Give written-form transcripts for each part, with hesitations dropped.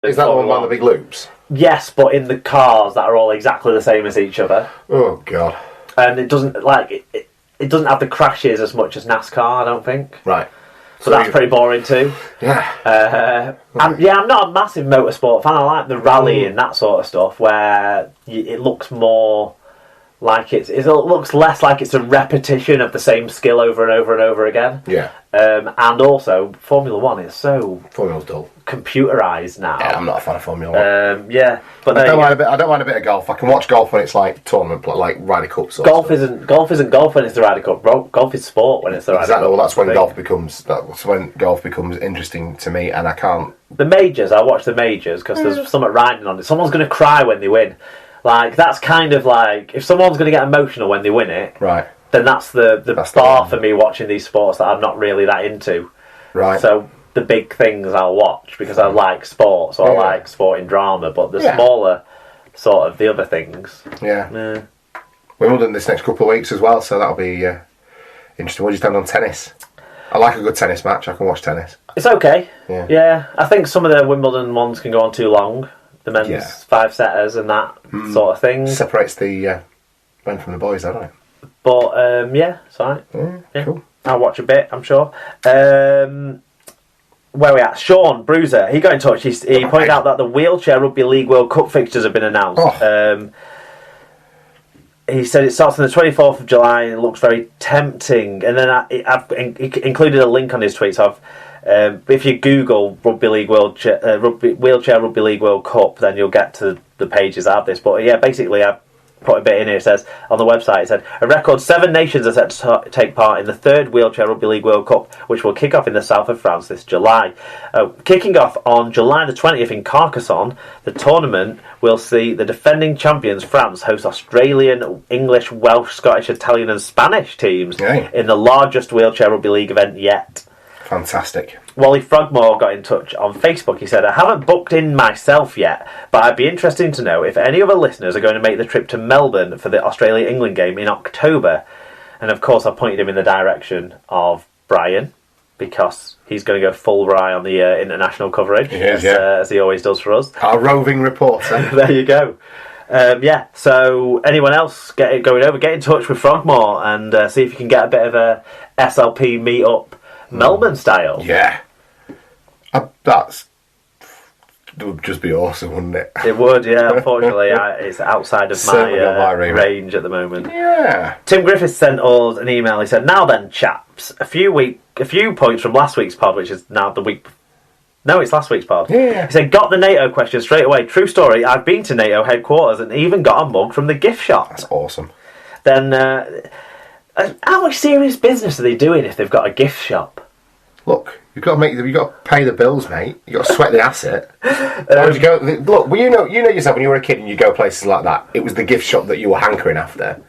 Is that the one with the big loops? Yes, but in the cars that are all exactly the same as each other. Oh god! And it doesn't it doesn't have the crashes as much as NASCAR, I don't think. Right. So that's pretty boring too. Yeah. I'm not a massive motorsport fan. I like the rally and that sort of stuff, where it looks more like it looks less like it's a repetition of the same skill over and over and over again. Yeah. And also, Formula One is so Formula's dull. Computerized now. Yeah, I'm not a fan of Formula 1. Yeah, but I don't mind a bit of golf. I can watch golf when it's like tournament, like Ryder Cup. Golf isn't golf when it's the Ryder Cup. Golf is sport when it's the Ryder Cup. Exactly. Well, that's when golf becomes interesting to me, and I can't. The majors, I watch the majors because there's something riding on it. Someone's going to cry when they win. Like, that's kind of like, if someone's going to get emotional when they win it, right? Then that's the bar for me watching these sports that I'm not really that into. Right. So the big things I'll watch because I like sports, or I like sporting drama, but the smaller sort of the other things. Yeah. Wimbledon this next couple of weeks as well, so that'll be interesting. What do you stand on tennis? I like a good tennis match. I can watch tennis. It's okay. Yeah. I think some of the Wimbledon ones can go on too long. The men's 5-setters and that sort of thing. Separates the men from the boys, doesn't it? But, it's alright. Yeah, cool. I'll watch a bit, I'm sure. Where are we at? Sean Bruiser, he got in touch. He pointed out that the Wheelchair Rugby League World Cup fixtures have been announced. He said it starts on the 24th of July and it looks very tempting. And then I've included a link on his tweet, so if you Google Wheelchair Rugby League World Cup, then you'll get to the pages that have this. But yeah, basically I put a bit in here. It says on the website, it said a record 7 nations are set to take part in the 3rd Wheelchair Rugby League World Cup, which will kick off in the south of France this July. Kicking off on July the 20th in Carcassonne, the tournament will see the defending champions France host Australian, English, Welsh, Scottish, Italian and Spanish teams in the largest Wheelchair Rugby League event yet. Fantastic. Wally Frogmore got in touch on Facebook. He said, I haven't booked in myself yet, but I'd be interested to know if any other listeners are going to make the trip to Melbourne for the Australia-England game in October. And of course I pointed him in the direction of Brian, because he's going to go full Rye on the international coverage, as he always does for us. Our roving reporter. There you go. So anyone else get in touch with Frogmore and see if you can get a bit of a SLP meet-up Melbourne style. Yeah. That would just be awesome, wouldn't it? It would, yeah. Unfortunately, it's outside of my range at the moment. Yeah. Tim Griffiths sent us an email. He said, now then, chaps, a few points from last week's pod, which is now the week... No, it's last week's pod. Yeah. He said, got the NATO question straight away. True story, I've been to NATO headquarters and even got a mug from the gift shop. That's awesome. Then, how much serious business are they doing if they've got a gift shop? Look, you've got to pay the bills, mate. You've got to sweat the asset. You go, look, well, you know yourself when you were a kid and you go places like that. It was the gift shop that you were hankering after.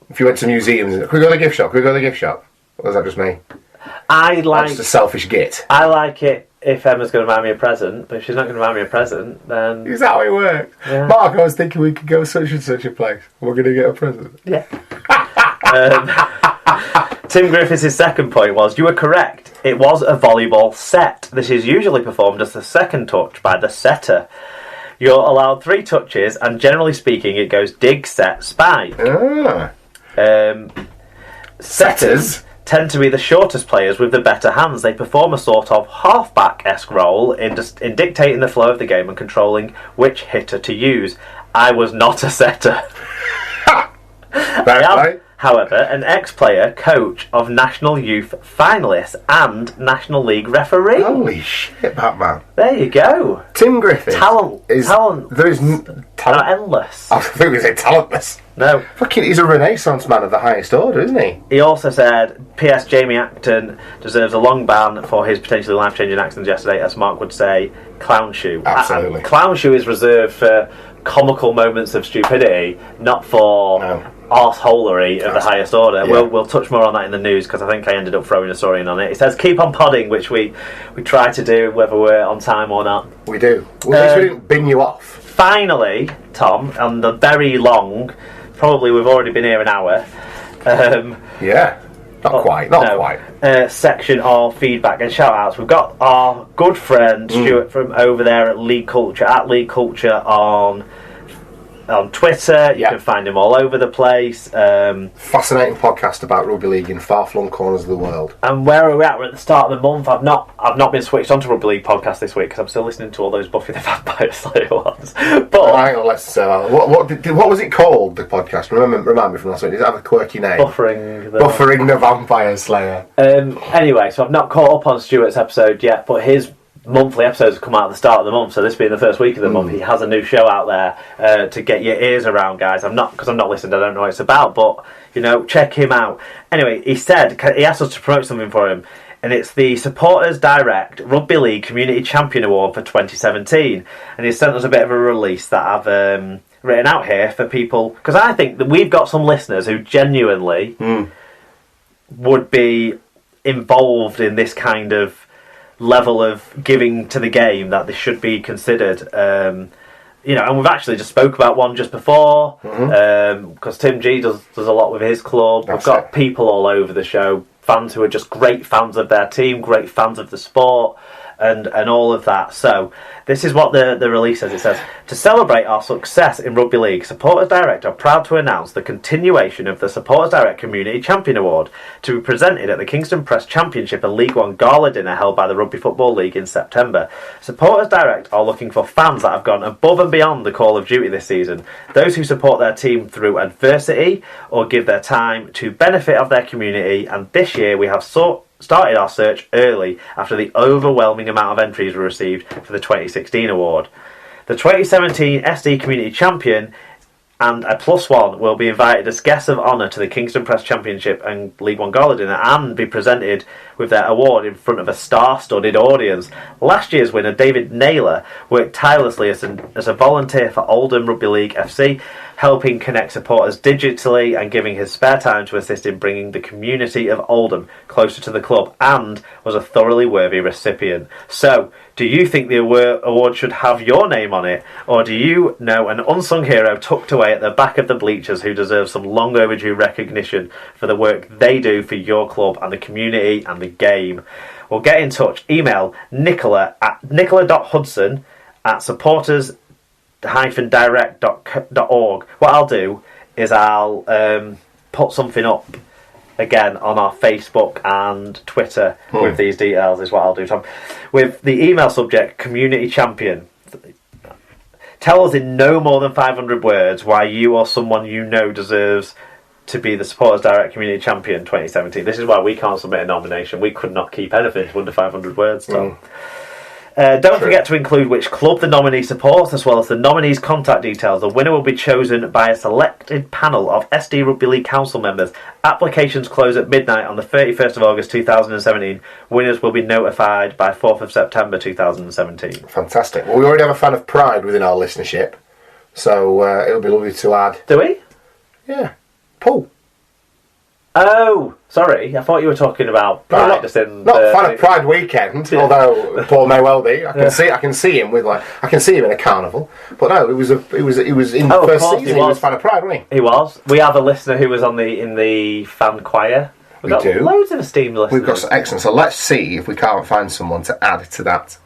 If you went to museums, can we go to the gift shop? Can we go to the gift shop? Or was that just me? That's just a selfish git. I like it if Emma's going to buy me a present, but if she's not going to buy me a present, then... Is that how it works? Yeah. Mark, I was thinking we could go such and such a place. We're going to get a present. Yeah. Tim Griffiths' second point was, you were correct. It was a volleyball set. This is usually performed as the second touch by the setter. You're allowed 3 touches, and generally speaking, it goes dig, set, spike. Setters tend to be the shortest players with the better hands. They perform a sort of halfback-esque role in dictating the flow of the game and controlling which hitter to use. I was not a setter. However, an ex-player, coach of National Youth finalists and National League referee. Holy shit, Batman. There you go. Tim Griffith. Talent. There is talent. Endless. I think we say talentless. No. Fucking, he's a Renaissance man of the highest order, isn't he? He also said, P.S. Jamie Acton deserves a long ban for his potentially life-changing actions yesterday, as Mark would say, clown shoe. Absolutely. Clown shoe is reserved for comical moments of stupidity, not for... No. Arseholery of the highest order. Yeah. We'll touch more on that in the news because I think I ended up throwing a story in on it. It says keep on podding, which we try to do whether we're on time or not. We do. Well, at least we didn't bin you off. Finally, Tom, on the very long, probably we've already been here an hour. Yeah. Not quite. Section of feedback and shout outs. We've got our good friend Stuart from over there at League Culture on Twitter. You can find him all over the place. Fascinating podcast about rugby league in far-flung corners of the world. And where are we at? We're at the start of the month. I've not been switched on to rugby league podcast this week because I'm still listening to all those Buffy the Vampire Slayer ones. But hang on, let's what was it called? The podcast? Remind me from last week. Does it have a quirky name? Buffering the Vampire Slayer. Anyway, so I've not caught up on Stuart's episode yet, but his monthly episodes come out at the start of the month, so this being the first week of the month, he has a new show out there to get your ears around, guys. I'm not listening, I don't know what it's about, but check him out. Anyway, he asked us to promote something for him, and it's the Supporters Direct Rugby League Community Champion Award for 2017, and he sent us a bit of a release that I've written out here for people, because I think that we've got some listeners who genuinely would be involved in this kind of level of giving to the game, that this should be considered. And we've actually just spoke about one just before, because Tim G does a lot with his club. We've got people all over the show, fans who are just great fans of their team, great fans of the sport, and all of that. So this is what the release says. It says, to celebrate our success in Rugby League, Supporters Direct are proud to announce the continuation of the Supporters Direct Community Champion Award to be presented at the Kingston Press Championship and League One Gala dinner held by the Rugby Football League in September. Supporters Direct are looking for fans that have gone above and beyond the call of duty this season, those who support their team through adversity or give their time to benefit of their community, and this year we have started our search early after the overwhelming amount of entries were received for the 2016 award. The 2017 SD Community Champion and a +1 will be invited as guests of honour to the Kingston Press Championship and League One Gala dinner and be presented with their award in front of a star-studded audience. Last year's winner, David Naylor, worked tirelessly as a volunteer for Oldham Rugby League FC, helping connect supporters digitally and giving his spare time to assist in bringing the community of Oldham closer to the club, and was a thoroughly worthy recipient. So, do you think the award should have your name on it, or do you know an unsung hero tucked away at the back of the bleachers who deserves some long overdue recognition for the work they do for your club and the community and the game? Well, get in touch. Email Nicola at nicola.hudson@supporters-direct.org. What I'll do is I'll put something up again on our Facebook and Twitter with these details, is what I'll do, Tom. With the email subject, Community Champion. Tell us in no more than 500 words why you or someone you know deserves to be the Supporters Direct Community Champion 2017. This is why we can't submit a nomination. We could not keep anything to under 500 words, Tom. Don't forget to include which club the nominee supports, as well as the nominee's contact details. The winner will be chosen by a selected panel of SD Rugby League Council members. Applications close at midnight on the 31st of August 2017. Winners will be notified by 4th of September 2017. Fantastic. Well, we already have a fan of Pride within our listenership, so it'll be lovely to add. Do we? Yeah. Paul. Oh, sorry. I thought you were talking about Pride. Not fan of Pride weekend, although Paul may well be. I can see him in a carnival. But no, it was in the first season. He was fan of Pride, wasn't he? He was. We have a listener who was in the fan choir. We've got loads of esteemed listeners. We've got excellent. So let's see if we can't find someone to add to that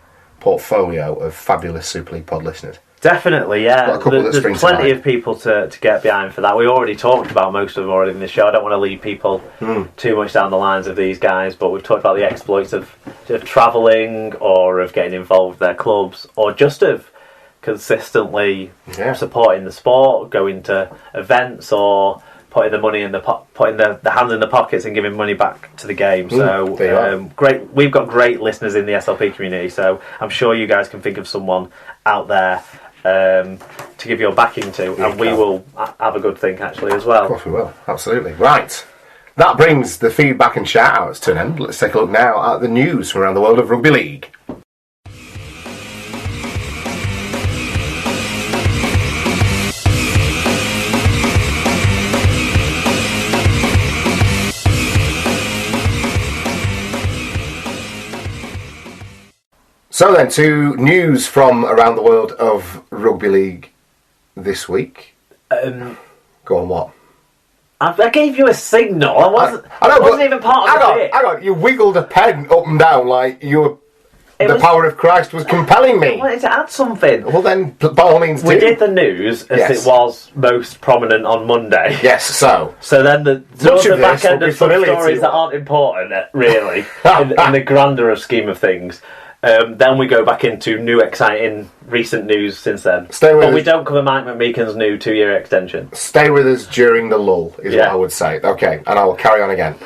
portfolio of fabulous Super League Pod listeners. Definitely, yeah. There's plenty of people to get behind for that. We already talked about most of them already in this show. I don't want to lead people too much down the lines of these guys, but we've talked about the exploits of travelling, or of getting involved with their clubs, or just of consistently supporting the sport, going to events, or putting the money in putting the hands in the pockets and giving money back to the game. So great. We've got great listeners in the SLP community, so I'm sure you guys can think of someone out there to give your backing to, and we will have a good think actually as well. Of course we will, absolutely. Right, that brings the feedback and shout outs to an end. Let's take a look now at the news from around the world of rugby league. So then, to news from around the world of rugby league this week. Go on, what? I gave you a signal. I wasn't even part of the bit. Hang on, you wiggled a pen up and down like the power of Christ was compelling me. I wanted to add something. Well then, by all means do. We did the news as it was most prominent on Monday. Yes, so then the back end of some stories that aren't important, really, in the grander scheme of things. Then we go back into new, exciting, recent news since then. But we don't cover Mike McMeekan's new 2-year extension. Stay with us during the lull, is what I would say. Okay, and I will carry on again.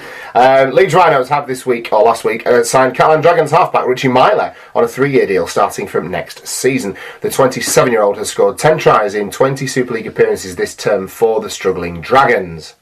Leeds Rhinos have this week, or last week, signed Catalan Dragons halfback Richie Myler on a 3-year deal starting from next season. The 27-year-old has scored 10 tries in 20 Super League appearances this term for the struggling Dragons.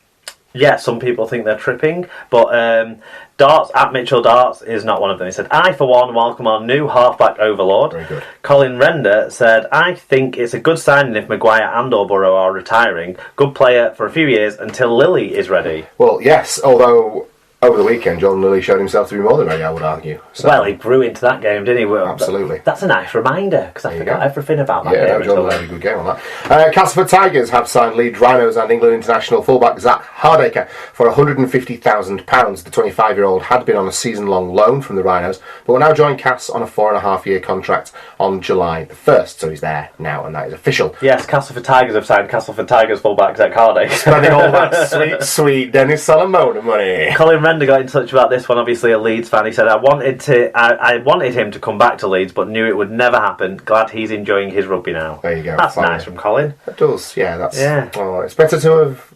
Yeah, some people think they're tripping, but Darts, at Mitchell Darts, is not one of them. He said, I, for one, welcome our new halfback overlord. Very good. Colin Render said, I think it's a good signing if Maguire and or Burrow are retiring. Good player for a few years until Lilly is ready. Well, yes, although over the weekend, John Lilly showed himself to be more than ready, I would argue. So, well, he grew into that game, didn't he? Absolutely. That's a nice reminder, because I forgot everything about that game. Yeah, John had a good game on that. Castleford Tigers have signed Leeds Rhinos and England international fullback Zach Hardacre for £150,000. The 25-year-old had been on a season-long loan from the Rhinos, but will now join Cass on a 4.5-year contract on July the 1st. So he's there now, and that is official. Yes, Castleford Tigers have signed Castleford Tigers fullback Zach Hardacre. Spending all that sweet, sweet Dennis Salamona money. Colin Render got in touch about this one, obviously a Leeds fan. He said, I wanted him to come back to Leeds, but knew it would never happen. Glad he's enjoying his rugby now. There you go. That's nice from Colin. It does, yeah. Oh, it's better to have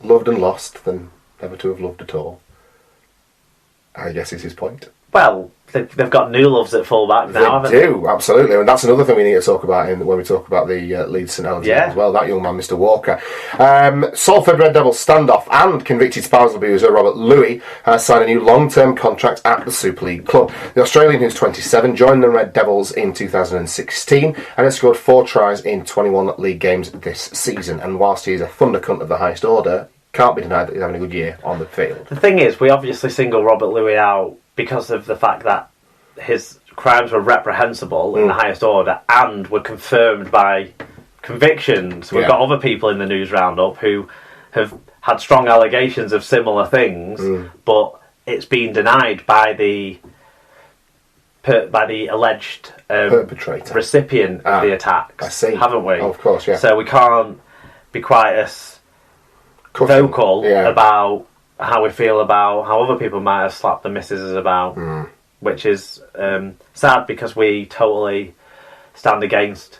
loved and lost than never to have loved at all, I guess is his point. Well, they've got new loves at fullback now, haven't they? They do, absolutely. And that's another thing we need to talk about when we talk about the Leeds St Helens as well. That young man, Mr. Walker. Salford Red Devils standoff and convicted spousal abuser Robert Louis has signed a new long-term contract at the Super League club. The Australian, who's 27, joined the Red Devils in 2016 and has scored 4 tries in 21 league games this season. And whilst he's a thunder cunt of the highest order, can't be denied that he's having a good year on the field. The thing is, we obviously single Robert Louis out because of the fact that his crimes were reprehensible in the highest order and were confirmed by convictions. We've got other people in the news roundup who have had strong allegations of similar things, but it's been denied by the alleged perpetrator, recipient of the attacks. I see. Haven't we? Oh, of course, yeah. So we can't be quite as vocal about how we feel about how other people might have slapped the missus about, which is sad because we totally stand against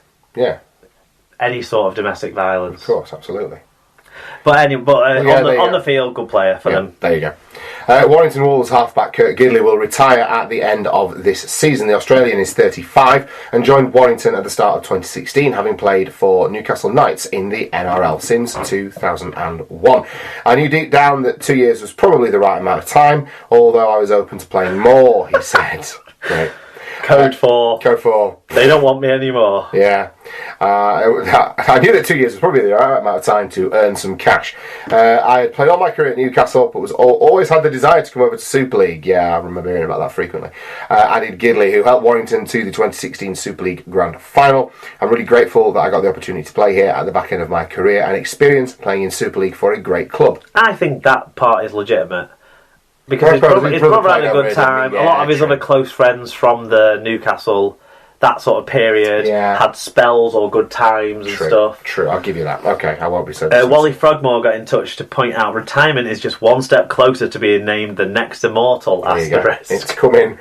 any sort of domestic violence. Of course, absolutely. But on the field, good player for them. There you go. Warrington Wolves halfback Kurt Gidley will retire at the end of this season. The Australian is 35 and joined Warrington at the start of 2016, having played for Newcastle Knights in the NRL since 2001. I knew deep down that 2 years was probably the right amount of time, although I was open to playing more, he said. Great. Code 4. They don't want me anymore. Yeah. I knew that 2 years was probably the right amount of time to earn some cash. I had played all my career at Newcastle, but was always had the desire to come over to Super League. Yeah, I remember hearing about that frequently. Added Gidley, who helped Warrington to the 2016 Super League Grand Final. I'm really grateful that I got the opportunity to play here at the back end of my career and experience playing in Super League for a great club. I think that part is legitimate. Because his brother had a good time. A lot of his other close friends from the Newcastle, that sort of period, had spells or good times and stuff. True, I'll give you that. Okay, I won't be so... Wally Frogmore got in touch to point out retirement is just one step closer to being named the next immortal. It's coming.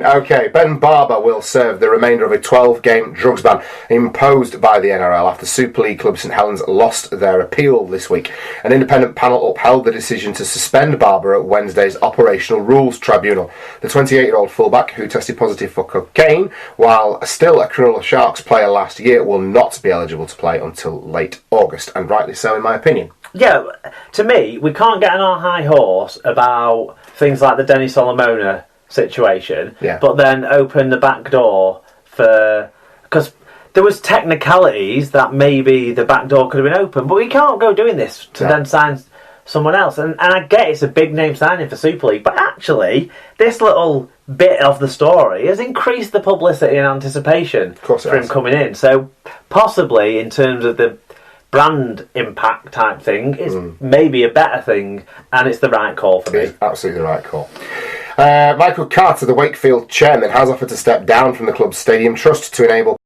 Okay, Ben Barber will serve the remainder of a 12-game drugs ban imposed by the NRL after Super League club St Helens lost their appeal this week. An independent panel upheld the decision to suspend Barber at Wednesday's Operational Rules Tribunal. The 28-year-old fullback, who tested positive for cocaine while still a Cronulla Sharks player last year, will not be eligible to play until late August, and rightly so in my opinion. Yeah, to me, we can't get on our high horse about things like the Denny Solomona situation, but then open the back door for... Because there was technicalities that maybe the back door could have been open, but we can't go doing this to then sign someone else. And I get it's a big name signing for Super League, but actually, this little bit of the story has increased the publicity and anticipation for him coming in. So possibly, in terms of the brand impact type thing, it's maybe a better thing, and it's the right call for me. It's absolutely the right call. Michael Carter, the Wakefield chairman, has offered to step down from the club's stadium trust to enable